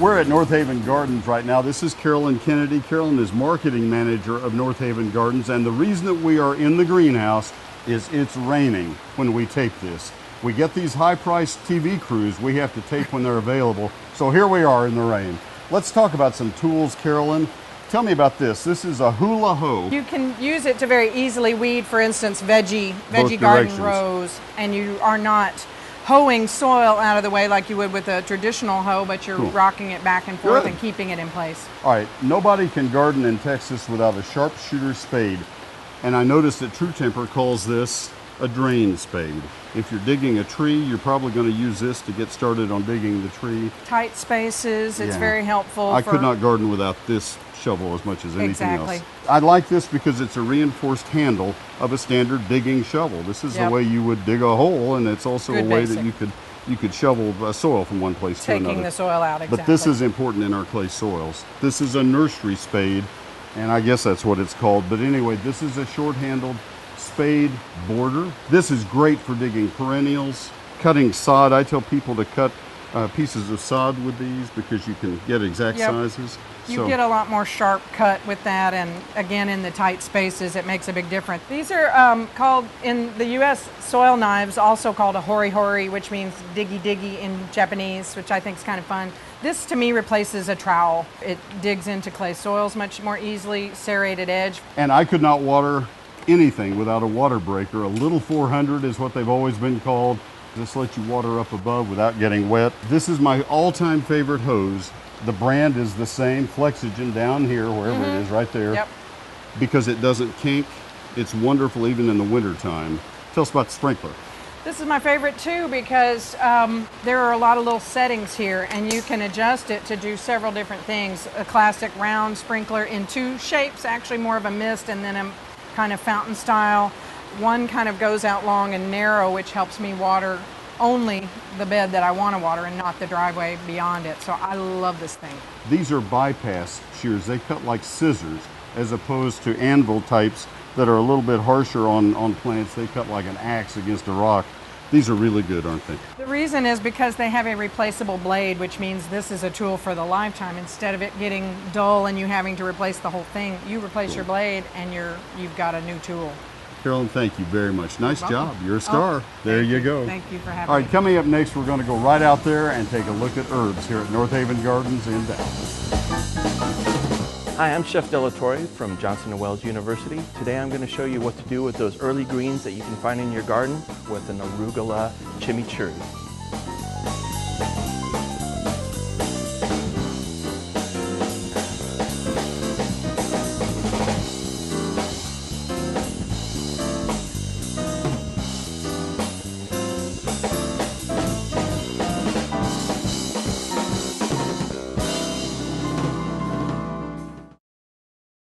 We're at North Haven Gardens right now. This is Carolyn Kennedy. Carolyn is marketing manager of North Haven Gardens, and the reason that we are in the greenhouse is it's raining when we tape this. We get these high-priced TV crews we have to tape when they're available, so here we are in the rain. Let's talk about some tools, Carolyn. Tell me about this. This is a hula hoe. You can use it to very easily weed, for instance, veggie garden rows, and you are not hoeing soil out of the way like you would with a traditional hoe, but you're rocking it back and forth and keeping it in place. All right, nobody can garden in Texas without a sharpshooter spade. And I noticed that True Temper calls this a drain spade. If you're digging a tree, you're probably going to use this to get started on digging the tree. Tight spaces, it's very helpful. I could not garden without this shovel as much as anything else. I like this because it's a reinforced handle of a standard digging shovel. This is the way you would dig a hole, and it's also a way that you could shovel soil from one place to another. Taking the soil out, exactly. But this is important in our clay soils. This is a nursery spade, and I guess that's what it's called. But anyway, this is a short-handled spade border. This is great for digging perennials, cutting sod. I tell people to cut pieces of sod with these because you can get exact sizes. You get a lot more sharp cut with that, and again, in the tight spaces, it makes a big difference. These are called, in the U.S., soil knives, also called a hori-hori, which means diggy-diggy in Japanese, which I think is kind of fun. This, to me, replaces a trowel. It digs into clay soils much more easily, serrated edge. And I could not water anything without a water breaker. A little 400 is what they've always been called. Just let you water up above without getting wet. This is my all-time favorite hose. The brand is the same, Flexogen down here, wherever it is, right there. Because it doesn't kink. It's wonderful even in the winter time. Tell us about the sprinkler. This is my favorite too because there are a lot of little settings here, and you can adjust it to do several different things. A classic round sprinkler in two shapes, actually more of a mist and then a kind of fountain style. One kind of goes out long and narrow, which helps me water only the bed that I want to water and not the driveway beyond it. So I love this thing. These are bypass shears. They cut like scissors as opposed to anvil types that are a little bit harsher on plants. They cut like an axe against a rock. These are really good, aren't they? The reason is because they have a replaceable blade, which means this is a tool for the lifetime. Instead of it getting dull and you having to replace the whole thing, you replace your blade and you've got a new tool. Carolyn, thank you very much. Nice job. You're a star. There you go. Thank you for having me. All right, coming up next, we're going to go right out there and take a look at herbs here at North Haven Gardens in Dallas. Hi, I'm Chef Delatorre from Johnson & Wales University. Today I'm going to show you what to do with those early greens that you can find in your garden with an arugula chimichurri.